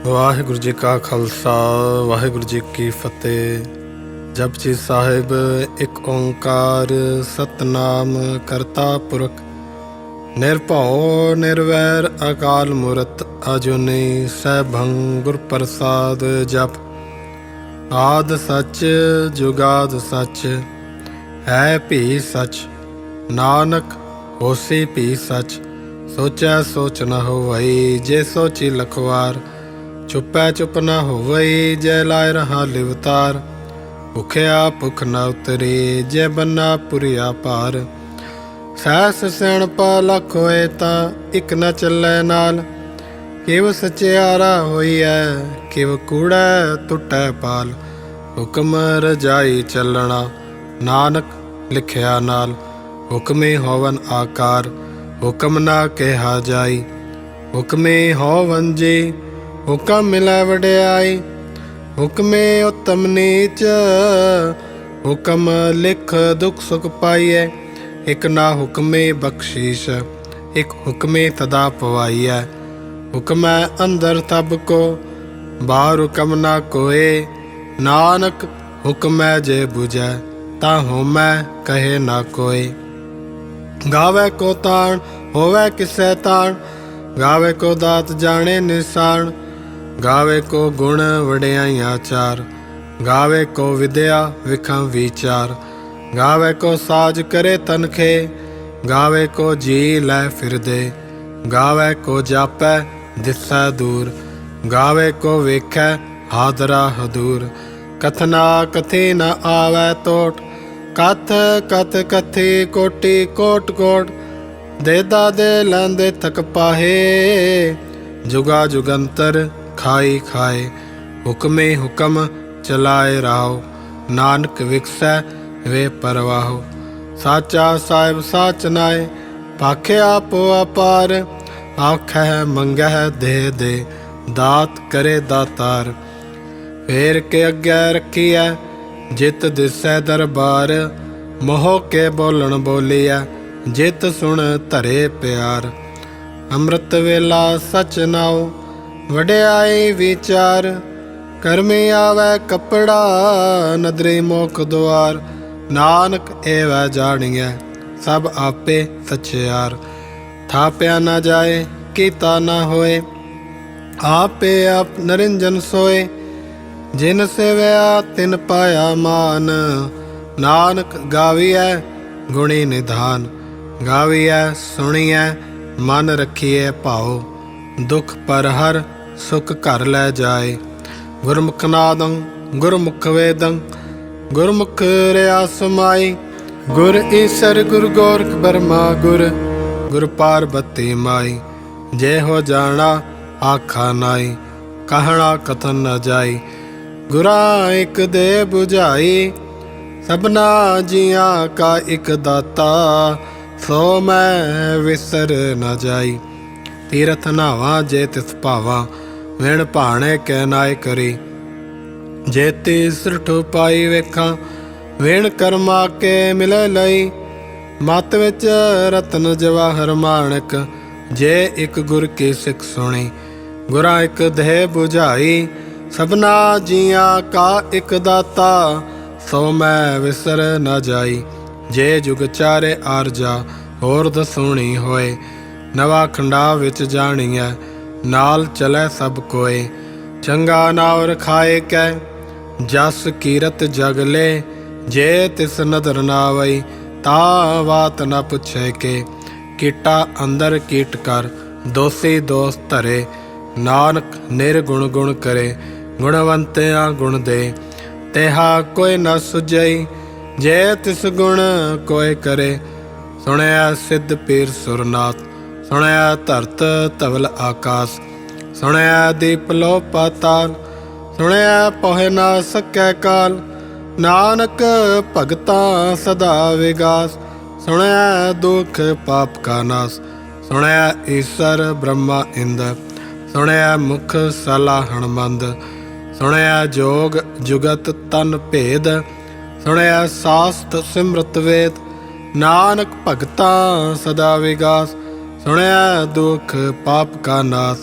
ਵਾਹਿਗੁਰੂ ਜੀ ਕਾ ਖਾਲਸਾ ਵਾਹਿਗੁਰੂ ਜੀ ਕੀ ਫਤਿਹ। ਜਪਜੀ ਸਾਹਿਬ ਇੱਕ ਓੰਕਾਰ ਸਤਨਾਮ ਕਰਤਾ ਪੁਰਖ ਨਿਰਭਉ ਨਿਰਵੈਰ ਅਕਾਲ ਮੂਰਤ ਅਜੂਨੀ ਸੈਭੰ ਗੁਰ ਪ੍ਰਸਾਦ। ਜਪ ਆਦ ਸੱਚ ਜੁਗਾਦ ਸੱਚ ਹੈ ਭੀ ਸੱਚ, ਨਾਨਕ ਹੋਸੀ ਭੀ ਸੱਚ। ਸੋਚੈ ਸੋਚ ਨ ਹੋਵਈ, ਜੇ ਸੋਚੀ ਲਖਵਾਰ। ਚੁੱਪੈ ਚੁੱਪ ਨ ਹੋਵਈ, ਜੈ ਲਾਇ ਰਹਾ ਲਿਵਤਾਰ। ਭੁਖਿਆ ਭੁਖ ਨ ਉਤਰੀ, ਜੈ ਬੰਨਾ ਪੁਰੀਆ ਭਾਰ। ਸਹਿਸ ਸਿਆਣਪ ਲੱਖ ਹੋਏ ਤਾਂ ਇੱਕ ਨ ਚੱਲੈ ਨਾਲ। ਕਿਵ ਸਚਿਆਰਾ ਹੋਈਐ, ਕਿਵ ਕੂੜੈ ਟੁੱਟੈ ਪਾਲ। ਹੁਕਮ ਰਜਾਈ ਚੱਲਣਾ, ਨਾਨਕ ਲਿਖਿਆ ਨਾਲ। ਹੁਕਮੇ ਹੋਵਨ ਆਕਾਰ, ਹੁਕਮ ਨਾ ਕਿਹਾ ਜਾਈ। ਹੁਕਮੇ ਹੋਵਨ ਜੀ, ਹੁਕਮ ਮਿਲੈ ਵਡਿਆਈ। ਹੁਕਮੇ ਉਤਮ ਨੀਚ, ਹੁਕਮ ਲਿਖ ਦੁਖ ਸੁਖ ਪਾਈਐ। ਇਕ ਨਾ ਹੁਕਮੇ ਬਖਸ਼ੀਸ਼, ਇਕ ਹੁਕਮੇ ਤਦਾ ਪਵਾਈਐ। ਹੁਕਮੈ ਅੰਦਰ ਤਬ ਕੋ, ਬਾਹਰ ਹੁਕਮ ਨਾ ਕੋਏ। ਨਾਨਕ ਹੁਕਮੈ ਜੇ ਬੁਝੈ, ਤਾਂ ਹੋਮੈ ਕਹੇ ਨਾ ਕੋਏ। ਗਾਵੇ ਕੋ ਤਾਣ, ਹੋਵੇ ਕਿਸੈ ਤਾਣ। ਗਾਵੇ ਕੋ ਦਾਤ ਜਾਣੇ ਨਿਸ਼ਾਨ। ਗਾਵੇ ਕੋ ਗੁਣ ਵਡਿਆਈਆਂ ਚਾਰ। ਗਾਵੇ ਕੋ ਵਿਦਿਆ ਵਿਖੰ ਵਿਚਾਰ। ਗਾਵੇ ਕੋ ਸਾਜ ਕਰੇ ਤਨਖੇ। ਗਾਵੇ ਕੋ ਜੀ ਲੈ ਫਿਰਦੇ। ਗਾਵੇ ਕੋ ਜਾਪੈ ਦਿਸੈ ਦੂਰ। ਗਾਵੇ ਕੋ ਵੇਖੈ ਹਾਦਰਾ ਹਦੂਰ। ਕਥਨਾ ਕਥੀ ਨ ਆਵੈ ਤੋਟ, ਕਥ ਕਥ ਕਥੀ ਕੋਟੀ ਕੋਟ ਕੋਟ। ਦੇਦਾ ਦੇ ਲੈਂਦੇ ਥਕ ਪਾਹੇ, ਜੁਗਾ ਜੁਗੰਤਰ ਖਾਈ ਖਾਏ। ਹੁਕਮੇ ਹੁਕਮ ਚਲਾਏ ਰਾਹੋ, ਨਾਨਕ ਵਿਕਸੈ ਵੇ ਪਰਵਾਹੋ। ਸਾਚਾ ਸਾਹਿਬ ਸਾਚ ਨਾਏ, ਭਾਖਿਆ ਆਪੋ ਅਪਾਰ। ਆਖੈ ਮੰਗਹਿ ਦੇ ਦੇ, ਦਾਤ ਕਰੇ ਦਾਤਾਰ। ਫੇਰ ਕੇ ਅੱਗੇ ਰੱਖੀਐ, ਜਿਤ ਦਿਸੈ ਦਰਬਾਰ। ਮੋਹ ਕੇ ਬੋਲਣ ਬੋਲੀਐ, ਜਿਤ ਸੁਣ ਧਰੇ ਪਿਆਰ। ਅੰਮ੍ਰਿਤ ਵੇਲਾ ਸਚ ਨਾਉ, ਵਡਿਆਈ ਵਿਚਾਰ। ਕਰਮੀ ਆਵੈ ਕੱਪੜਾ, ਨਦਰੀ ਮੁਖ ਦੁਆਰ। ਨਾਨਕ ਏਵੈ ਜਾਣੀਐ, ਸਭ ਆਪੇ ਸਚਿਆਰ। ਥਾਪਿਆ ਨਾ ਜਾਏ, ਕੀਤਾ ਨਾ ਹੋਏ। ਆਪੇ ਆਪ ਨਰਿੰਜਨ ਸੋਏ। ਜਿਨ ਸੇਵਿਆ ਤਿਨ ਪਾਇਆ ਮਾਨ। ਨਾਨਕ ਗਾਵੀਐ ਗੁਣੀ ਨਿਧਾਨ। ਗਾਵੀਐ ਸੁਣੀਐ ਮਨ ਰਖੀਐ ਭਾਉ। ਦੁਖ ਪਰ ਹਰ ਸੁਖ ਘਰ ਲੈ ਜਾਏ। ਗੁਰਮੁਖ ਨਾਦੰ ਗੁਰਮੁਖ ਵੇਦੰ, ਗੁਰਮੁਖ ਰਿਆ ਸਮਾਈ। ਗੁਰ ਈਸਰ ਗੁਰ ਗੋਰਖ ਬਰਮਾ ਗੁਰ, ਗੁਰ ਪਾਰਬਤੀ ਮਾਈ। ਜੇ ਹੋ ਜਾਣਾ ਆਖਾ ਨਾਈ, ਕਹਿਣਾ ਕਥਨ ਨ ਜਾਈ। ਗੁਰਾਂ ਇਕ ਦੇ ਬੁਝਾਈ, ਸਭਨਾ ਜੀਆਂ ਕਾ ਇਕ ਦਾਤਾ। ਸੋ ਮੈਂ ਵਿਸਰ ਨ ਜਾਈ। ਤੀਰਥ ਨਾਵਾਂ ਜੇ ਤਿਸ ਭਾਵਾਂ, ਵਿਣ ਭਾਣੇ ਕੈ ਨਾਇ ਕਰੀ। ਜੇ ਤਿਸ ਠੋ ਪਾਈ ਵੇਖਾਂ, ਵਿਣ ਕਰਮਾ ਕੇ ਮਿਲੇ ਲਈ। ਮਤ ਵਿੱਚ ਰਤਨ ਜਵਾਹਰ ਮਾਣਕ, ਜੇ ਇੱਕ ਗੁਰ ਕੀ ਸਿੱਖ ਸੁਣੀ। ਗੁਰਾਂ ਇੱਕ ਦੇਹ ਬੁਝਾਈ, ਸਭਨਾ ਜੀਆਂ ਕਾ ਇੱਕ ਦਾਤਾ। ਸੋ ਮੈਂ ਵਿਸਰ ਨ ਜਾਈ। ਜੇ ਜੁਗ ਚਾਰੇ ਆਰਜਾ, ਹੋਰ ਦਸੂਣੀ ਹੋਏ। ਨਵਾਂ ਖੰਡਾ ਵਿੱਚ ਜਾਣੀਐ, ਨਾਲ ਚਲੈ ਸਭ ਕੋਏ। ਚੰਗਾ ਨਾਉ ਰਖਾਏ ਕੈ, ਜਸ ਕੀਰਤ ਜਗ ਲੇ। ਜੇ ਤਿਸ ਨਦਰ ਨਾ ਆਵਈ, ਤਾਂ ਬਾਤ ਨ ਪੁੱਛੇ ਕੇ। ਕੀਟਾ ਅੰਦਰ ਕੀਟ ਕਰ, ਦੋਸੀ ਦੋਸ ਧਰੇ। ਨਾਨਕ ਨਿਰਗੁਣ ਗੁਣ ਕਰੇ, ਗੁਣਵੰਤਿਆਂ ਗੁਣ ਦੇ। ਤੇਹਾ ਕੋਈ ਨ ਸੁਝਈ, ਜੇ ਤਿਸ ਗੁਣ ਕੋਈ ਕਰੇ। ਸੁਣਿਆ ਸਿੱਧ ਪੀਰ ਸੁਰਨਾਥ, ਸੁਣਿਆ ਧਰਤ ਧਵਲ ਆਕਾਸ। ਸੁਣਿਆ ਦੀਪ ਲੋ ਪਾਤਾਲ, ਸੁਣਿਆ ਪੋਹਿ ਨਾ ਸਕੈ ਕਾਲ। ਨਾਨਕ ਭਗਤਾਂ ਸਦਾ ਵਿਗਾਸ, ਸੁਣਿਆ ਦੁਖ ਪਾਪ ਕਾ ਨਾਸ। ਸੁਣਿਆ ਈਸਰ ਬ੍ਰਹਮਾ ਇੰਦ, ਸੁਣਿਆ ਮੁਖ ਸਲਾ ਹਣਮੰਦ। ਸੁਣਿਆ ਜੋਗ ਜੁਗਤ ਤਨ ਭੇਦ, ਸੁਣਿਆ ਸਾਸਤ ਸਿਮਰਤ ਵੇਦ। ਨਾਨਕ ਭਗਤਾਂ ਸਦਾ ਵਿਗਾਸ, ਸੁਣਿਆ ਦੁਖ ਪਾਪ ਕਾ ਨਾਸ।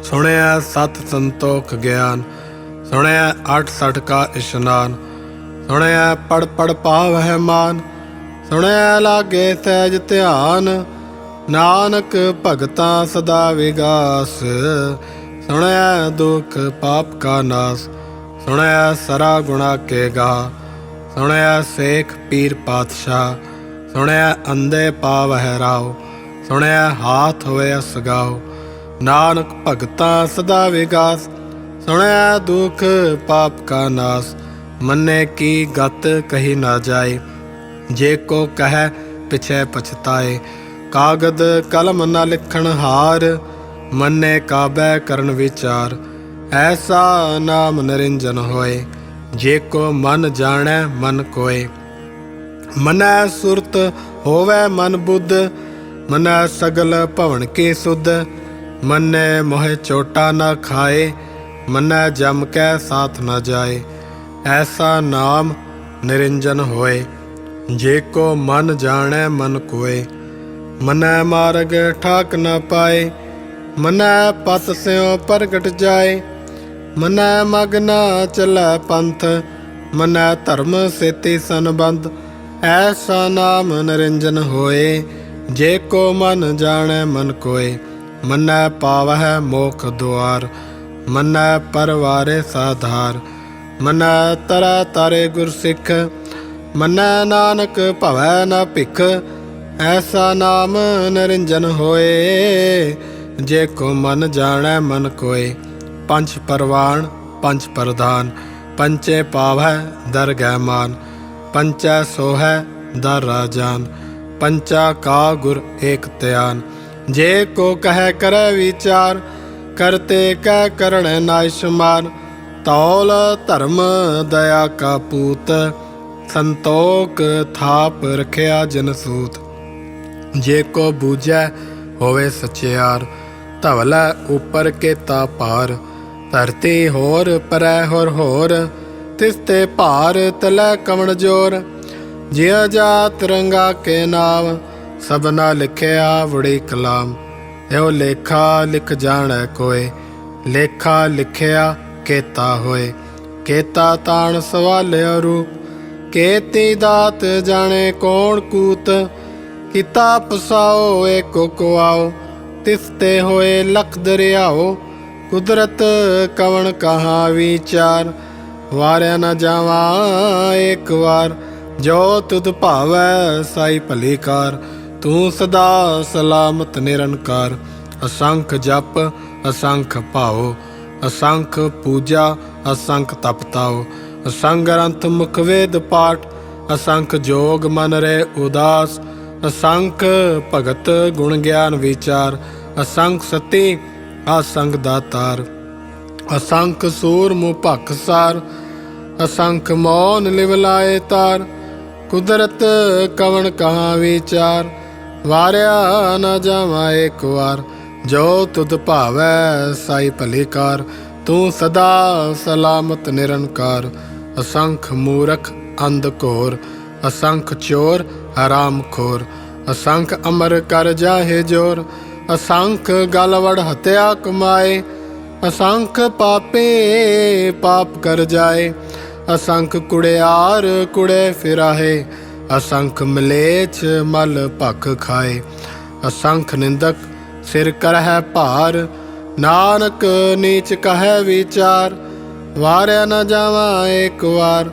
सुनया सत संतोख ज्ञान, सुनया 68 का इशनान, सुनया पढ़ पढ़ पावह मान, सुनया लागे सहज ध्यान, नानक भगता सदा विगास, सुनया दुख पाप का नाश, सुनया सरा गुणा के गा, सुनया शेख पीर पातशाह, सुनया अंधे पावह राव, सुनया हाथ होए असगाओ, नानक भगता सदा विगास, सुनया दुख पाप का नाश, मन्ने की गत कही ना जाए, जे को कह पिछे पछताए, कागद कलम न लिखण हार, मन्ने काबे करन विचार, ऐसा नाम निरंजन होए, जे को मन जाने मन कोय, मनै सुरत होवे मन बुद्ध, मनै सगल भवन की सुध, मन्ने मोह चोटा न खाए, मन्नै जम कै साथ न जाए, ऐसा नाम निरंजन होए, जे को मन जाने मन कोय, मनै मार्ग ठाक न पाए, मनै पत स्यों प्रगट जाए, मनै मग न चलै पंथ, मनै धर्म सेती संबंध, ऐसा नाम निरंजन होए, जे को मन जाने मन कोय, मनै पावह मोख द्वार, मनै परवारे साधार, मनै तरै तारे गुर सिख, मनै नानक भवै न भिख, ऐसा नाम निरंजन होए, जे को मन जाने मन कोय, पंच परवान पंच प्रधान, पंचे पावै दरगह मान, पंचै सोहै दर राजान, पंचा का गुर एक त्यान, जे को कह करे विचार, करते कह करण नायशमान, तौल धर्म दया का पूत, संतोख थाप रखिया जन सूत, जे को बूझै होवे सचियार, धवलै ऊपर केता पार, धरती होर परै होर, तिसते भार तलै कवण जोर, जिया जात रंगा के नाम, सबना लिखिया वड़ी कलाम, यो लेखा लिख जाणै कोय, लेखा लिखिया केता होए, केता ताण सवालिया रूप, केती दात जाने कौन कूत, किता पसाओ एको को आओ, तिसते होए लख दरियाओ, कुदरत कवण कहाँ विचार, वार्या न जावा एक वार, जो तुद भावै साई भली कार, तू सदा सलामत निरंकार, असंख जप असंख भाओ, असंख पूजा असंख तपताओ, असंग ग्रंथ मुख वेद पाठ, असंख जोग मन रे उदास, असंख भगत गुण ज्ञान विचार, असंख सती असंख दातार, असंख सूर मुँह भखसार, असंख मौन लिव लाए तार, कुदरत कवण कहाँ विचार, वार्या न जावा एक वार, जो तुद भावै साई भली कार, तू सदा सलामत निरंकार, असंख मूरख अंध घोर, असंख चोर हराम खोर, असंख अमर कर जाहे जोर, असंख गलवड़ हत्या कमाए, असंख पापे पाप कर जाए, असंख कुड़ियार कुड़े फिराहे, असंख मलेच्छ मल भख खाए, असंख निंदक सिर करह भार, नानक नीच कह विचार, वार्या न जावा एक वार,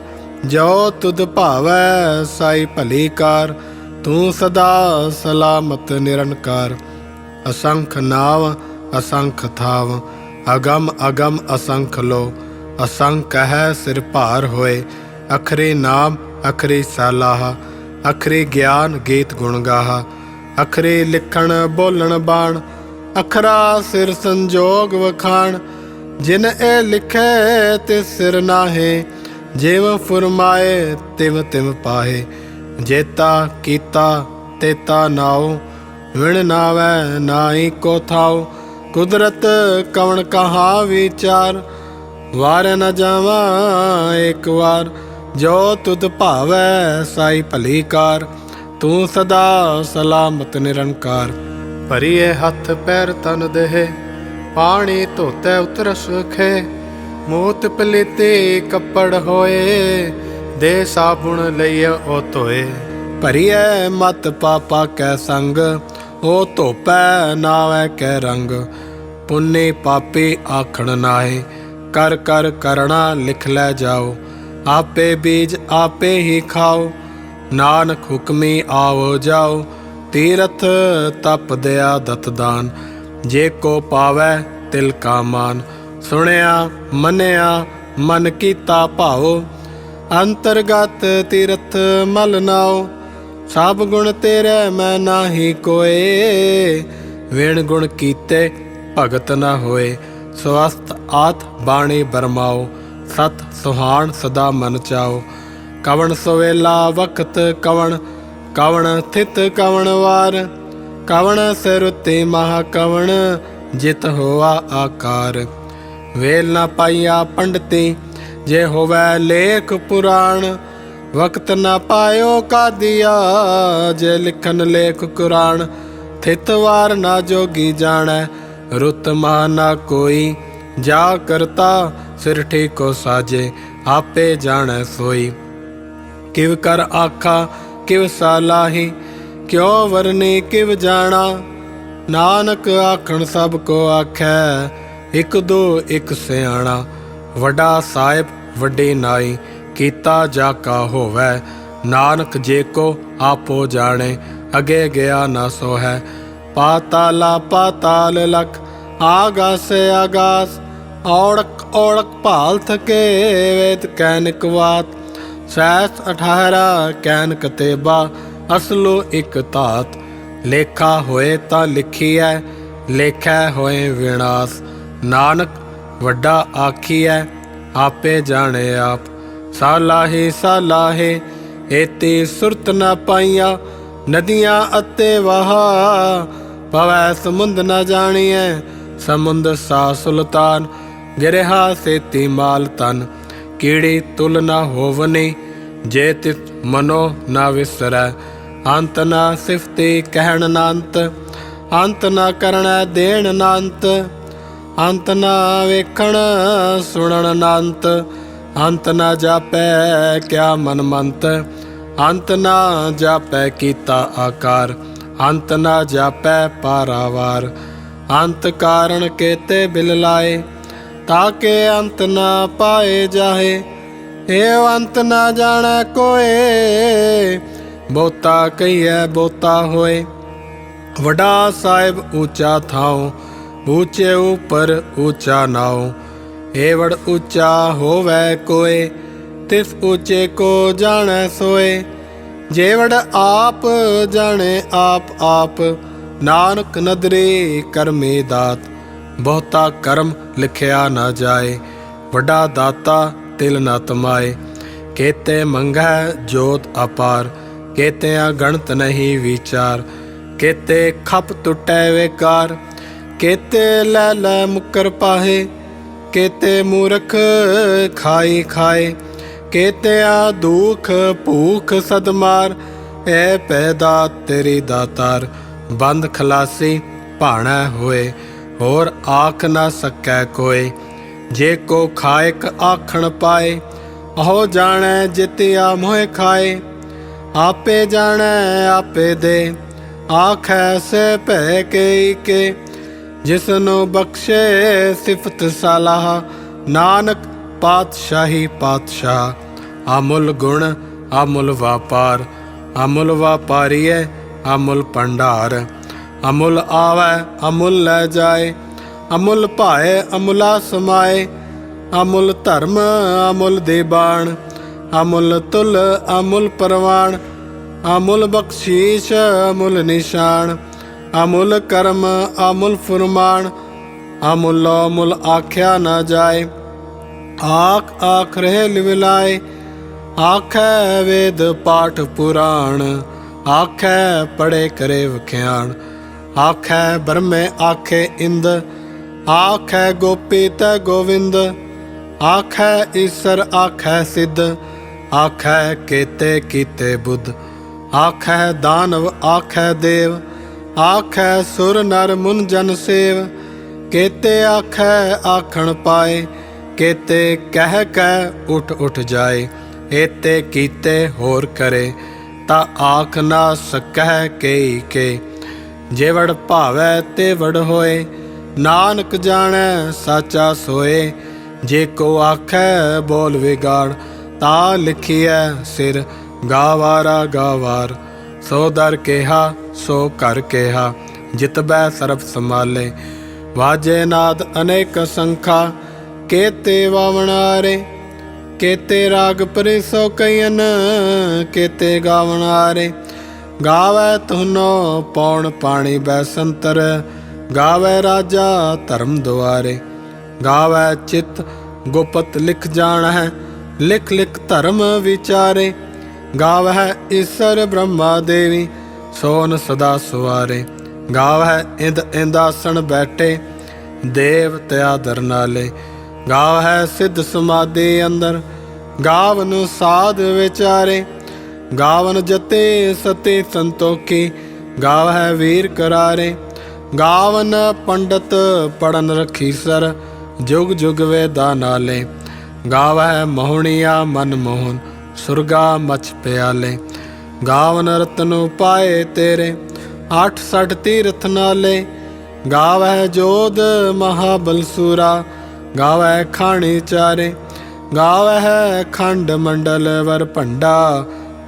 जो तुद भावै साई भली कार, तू सदा सलामत निरंकार, असंख नाव असंख थाव, अगम अगम असंख लो, असंख है सिर भार होए, अखरी नाम अखरी सलाह, अखरी ज्ञान गीत गुण गाहा, अखरी लिखण बोलण बाण, अखरा सिर संजोग वखाण, जिन ए लिखे तिस सिर नाहे, जिव फुरमाए तिव तिव पाहे, जेता कीता तेता नाओ, विण नावै नाई को थाओ, कुदरत कवण कहाँ विचार, वार्या न जावा एक वार, जो तुद भावै साई भली कार, तू सदा सलामत निरंकार, भरिए हथ पैर तन देह, पाणी धोते उतर सुखे, मूत पलीते कपड़ होए, दे साबुण लइए ओ धोए। भरिए मत पापा कै संग, ओ धोपै नावै कै रंग। पुन्नी पापी आखण नाहे, कर कर करना लिख लै जाओ। आपे बीज आपे ही खाओ, नानक हुक्मी आओ जाओ। तीरथ तप दया दत दान, जे को पावै तिल का मान। सुनिया मनिया मन कीता भाओ, अंतरगत तीरथ मल नाओ। सब गुण तेरे मैं नाही कोए, विण गुण कीते भगत न होए। स्वस्थ आत बाणी बरमाओ, सत सुहान सदा मन चाओ। कवण सवेला वक्त कवण, कवण स्थित कवण वार। कवण सिरुति महा कवण, जित होवा आकार। वेल न पाइया पंडिती, जे होवै लेख पुराण। वक्त न पायो का दिया, जे लिखन लेख कुरान। थित वार ना जोगी जानै, रुत महा ना कोई। जा करता सिर ठीको साजे, आपे जानै सोई। किव कर आखा किव सालाही, क्यों वरनी किव जाना। नानक आखण सब को आखै, इक दो इक सियाणा। वड्डा साहिब वड्डी नाई, कीता जाका होवै। नानक जे को आपो जाने, अगे गया ना सो है। पाताला पाताल लख, आगास आगास। औड़क औड़क भाल थके, वेद कैनिक वात। सहस 18 कैन कतेबा, असलो एक धात। लेखा होए तां लिखीऐ, लेखै होए विनाश। नानक वड्डा आखीऐ, आपे जाने आप। सालाही सालाहे, एती सुरत न पाइया। नदियां अते वहा, पवै समुंद न जानिए। समुंद सा सुल्तान, गिरहा सेती माल तन। कीड़ी तुल न होवनी, जे तिस मनो न विसरै। अंत न सिफती कहण नांत, अंत न करण देण नांत। अंत न वेखण सुणन नांत, अंत न जापै क्या मन मंत। अंत न जापै कीता आकार, अंत न जापै पारावार। अंत कारण केते बिल लाए, ताके अंत न पाए जाहे। एव अंत न जाने कोए, बहुता कहिए बहुता होए। वड्डा साहिब ऊंचा थाओ, ऊंचे ऊपर ऊंचा नाओ। एवड़ ऊंचा होवै कोए, तिस ऊंचे को जाने सोए। जेवड़ आप जाने आप आप, नानक नदरी करमी दात। बहुता कर्म लिखिया न जाए, वड्डा दाता तिल न तमाए। केते मंगै जोत अपार, केते गणत नहीं विचार। केते खप टुटै वेकार, केते लै लै मुकर पाहे। केते मूर्ख खाई खाए, केते दुख भूख सदमार। ए पैदा तेरी दातार, बंद खलासी भाणै होए। होर आख न सकै कोई, जे को खायक आखण पाए। अहो जाने जितिया मोह खाए, आपे जाने आपे दे। आखै से भै के, जिसनो बख्शे सिफत सलाह। नानक पातशाही पातशाह, अमुल गुण अमुल व्यापार। अमुल व्यापारीए अमुल भंडार, अमुल आवै अमुल लै जाए। अमुल भाए अमुला समाए, अमुल धर्म अमुल दीबान। अमुल तुल अमुल परवान, अमुल बख्शीश अमुल निशान। अमुल कर्म अमुल फुरमान, अमुल अमुल आख्या न जाए। आख आख रहे लिविलाए, आखै वेद पाठ पुराण। आखै पढ़े करे वख्याण, आखै ब्रह्मे आखे इंद। आखै गोपी तै गोविंद, आखै ईसर आखै सिद्ध। आखै केते कीते बुद्ध, आखै दानव आखै देव। आखै सुर नर मुन जन सेव, केते आखै आखण पाए, केते कह कह उठ उठ जाए। एते कीते होर करे, ता आख ना सकह केई के। जे वड़ भावै ते वड़ होए, नानक जाणै साचा सोए। जे को आखै बोल विगाड़, ता लिखिए सिर गावारा गावार। सो दर केहा सो घर केहा, जितबै सर्ब संभाले। वाजे नाद अनेक संखा, केते वावणारे। केते राग परिसो कयन, केते गावणारे। गावै तुहनो पौण पाणी बैसंतर, गावै राजा धर्म दुआरे। गावै चित गुपत लिख जान है, लिख लिख धर्म विचारे। गावै ईश्वर ब्रह्मा देवी, सोन सदा सुवारे। गावै इंद इंदासन बैठे, देव त्यादर नाले। गावै सिद्ध समाधि अंदर, गावन साध विचारे। गावन जते सते संतोखी, गावै वीर करारे। गावन पंडित पढ़न रखीसर, जुग जुग वेदा नाले। गावै मोहनिया मन मोहन, सुरगा मच प्याले। गावन रतन पाए तेरे, 68 तीर्थ नाले। गावै जोध महाबलसूरा, गावै खाणी चारे। गावै खंड मंडल वर भंडा,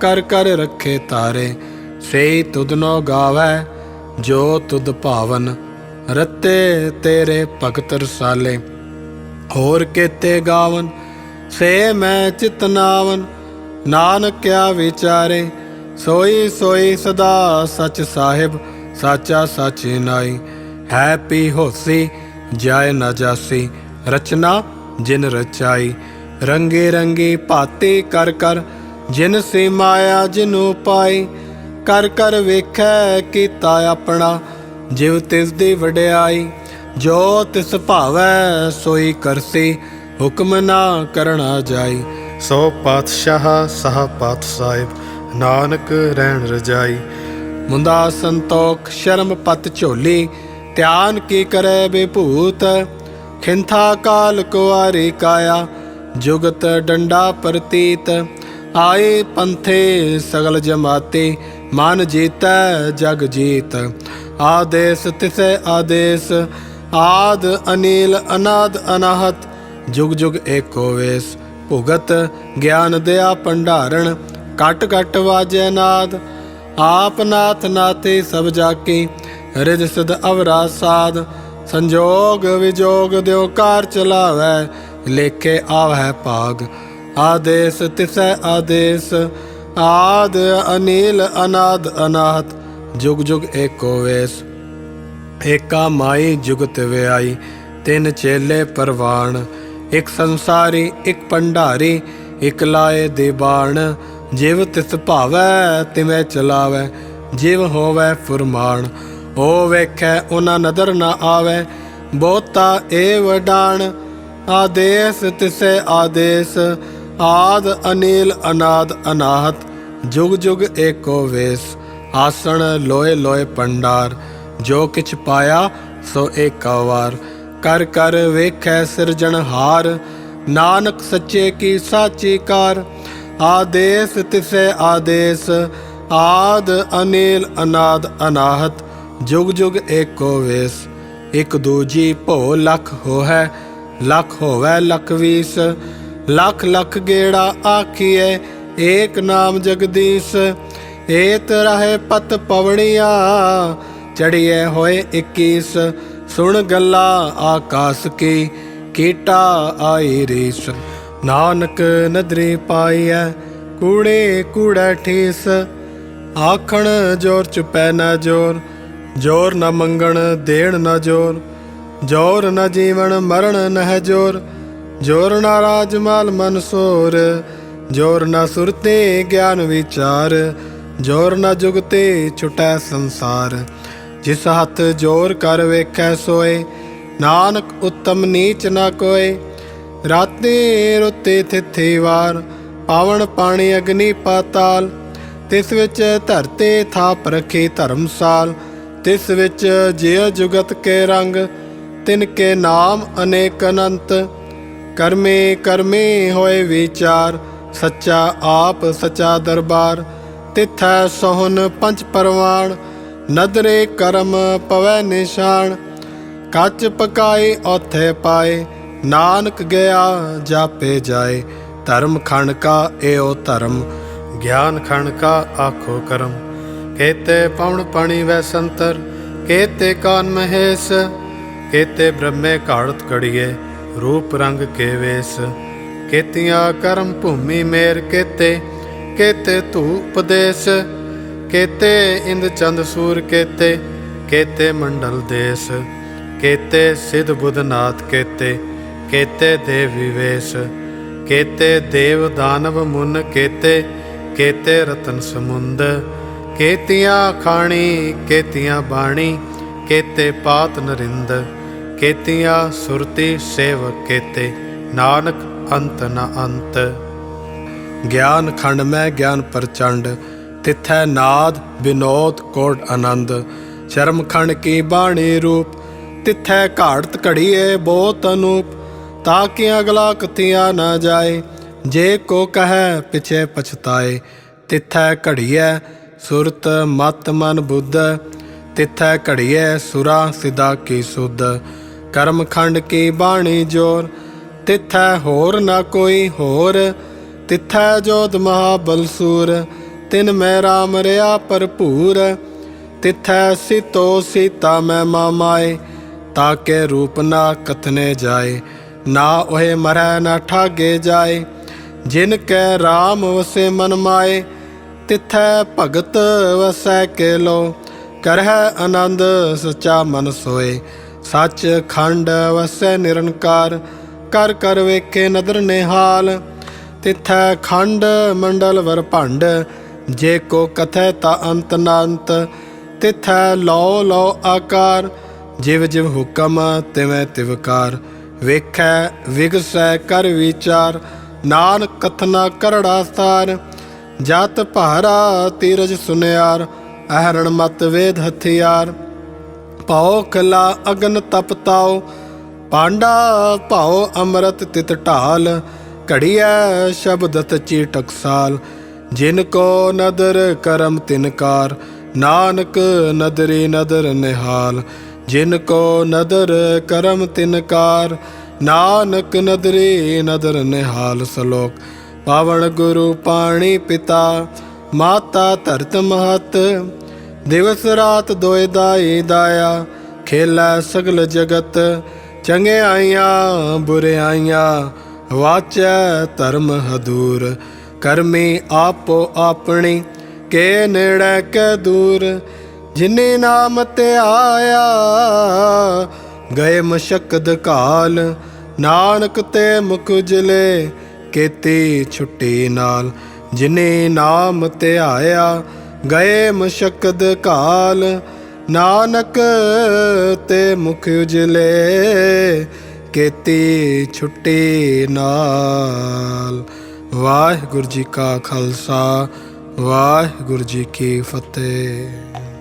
कर कर रखे तारे। सेई तुदनो गावै जो तुद भावन, रते तेरे भगत रसाले। होर केते गावन से मैं चितनावन, नानक क्या विचारे। सोई सोई सदा सच साहिब, साचा साची नाई। है पी होसी जाय न जासी, रचना जिन रचाई। रंगी रंगी भाती कर कर, जिन सी माया जिनू पाई। कर कर वेखै कीता अपना, जिव तिस दी वड्याई। जो तिस भावै सोई करसी, हुक्म ना करना जाई। सो पातशाह सह पात साहिब, नानक रहन रजाई। मुंदा संतोख शर्म पत झोली, ध्यान की करे विभूत। खिंथा काल कुआरी काया, जुगत डंडा प्रतीत। आए पंथे सगल जमाते, मन जीतै जग जीत। आदेश तिसै आदेश, आद अनिल अनाद अनाहत। जुग जुग एको वेश, भुगत ज्ञान दया भंडारण। कट कट वाजै नाद, आप नाथ नाथे सब जाके। रिद सिद अवरा साध, संजोग विजोग द्यो कार चलावै। लेखे आवै भाग, आदेश तिसै आदेश। आद अनिल अनाद अनाहत, जुग जुग एको वेश। एका माई जुगत व्याई, तिन चेले परवान। एक संसारी एक भंडारी, एक लाए दीवान। जिव तिस भावै तिवै चलावै, जिव होवै फुरमान। ओ वेखै उना नदर न आवै, बहुता ए वडान। आदेश तिसै आदेश, आद अनिल अनाद अनाहत। जुग जुग एको वेश, आसन लोए लोए भंडार। जो किछ पाया सो एका वार, कर कर वेखै सिरजनहार। नानक सच्चे की साची कार। आदेश तिसै आदेश, आद अनिल अनाद अनाहत। जुग जुग एको वेश। एक दूजी भो लख होहै, लख होवै लख वीस। लख लख गेड़ा आखिए, एक नाम जगदीश। एत रहे पत पवड़िया, चढ़िए होए 21। सुन गल्ला आकाश की, कीटा आई रीस। नानक नदरी पाईऐ, कूड़े कूड़ा ठीस। आखण जोर चुपै न जोर, जोर न मंगण देण न जोर। जोर न जीवन मरण नह जोर, जोर न राजमाल मन सोर। जोर न सुरते ज्ञान विचार, जोर न जुगते छुटै संसार। जिस हथ जोर कर वेखै सोए, नानक उत्तम नीच न कोय। राते रुते थिथि वार, पावन पानी अग्नि पाताल। तिस विच धरते थाप रखी धर्मसाल। तिस विच जिय जुगत के रंग, तिनके नाम अनेक अनंत। कर्मे कर्मे होए विचार, सच्चा आप सच्चा दरबार। तिथै सोहन पंच परवान, नदरे करम पवै निशान। कच पकाए औथे पाए, नानक गया जापे जाए। धर्म खंड का एओ धर्म, ज्ञान खंड का आखो कर्म। केते पवन पाणी वै संतर, केते कान महेश। केते ब्रह्मे घाड़त कड़िए, रूप रंग के वेश। केतियां कर्म भूमि मेर केते, केते धूप देश। केते इंद चंद सूर केते, केते मंडल देश। केते सिद्ध बुधनाथ केते, केते देव विवेश। केते देव दानव मुन केते, केते रतन समुंद। केतियां खाणी केतियां बाणी, केते पात नरिंद। केतियां सुरती सेवक केते, नानक अंत न अंत। ज्ञान खंड में ज्ञान प्रचंड, तिथै नाद विनोद कोट आनंद। चरम खंड की बाणी रूप, तिथै घाड़त घड़िए बहुत अनूप। ताकि अगला कथिया न जाए, जे को कहे पिछे पछताए। तिथै घड़िए सुरत मत मन बुद्ध, तिथै घड़िए सुरा सिदा की सुध। कर्म खंड की बाणी जोर, तिथै होर न कोई होर। तिथै जोध महाबलसूर, तिन में राम रया भरपूर। तिथै सीतो सीता में मामाए, ताके रूप ना कथने जाए। ना ओहे मरै न ठागे जाए, जिनके राम वसे मन माए। तिथै भगत वसै के लो, करह आनंद सच्चा मन सोए। सच खंड वसै निरंकार, कर कर वेखे नदर निहाल। तिथै खंड मंडल वर भंड, जे को कथै ता अंत नांत। तिथै लो लो आकार, जिव जिव हुक्म तिवें तिवकार। वेखै विगसै कर विचार, नानक कथना करड़ा सार। जात भारा तीरज सुनियार, अहरण मत वेद हथियार। पाओ खला अगन तपताओ, पांडा पाओ अमृत तित ढाल। घड़िया शब्दत चीटक साल, जिनको नदर करम तिनकार। नानक नदरी नदर निहाल, जिनको नदर करम तिनकार। नानक नदरी नदर निहाल। श्लोक। पावन गुरु पाणी पिता, माता धरत महत। दिवस रात दोए दाई दाया, खेलै सगल जगत। चंगे आइया बुरे आइया, वाचै धर्म हदूर। करमी आपो आपनी, के नेड़े के दूर। जिनी नाम ते आया, गए मशक्कत काल। नानक ते मुख उजले, केती छुट्टी नाल। जिनी नाम ते आया, गए मशक्कत काल। नानक ते मुख उजले, केती छुट्टी नाल। वाहिगुरू जी का खालसा, वाहिगुरू जी की फतेह।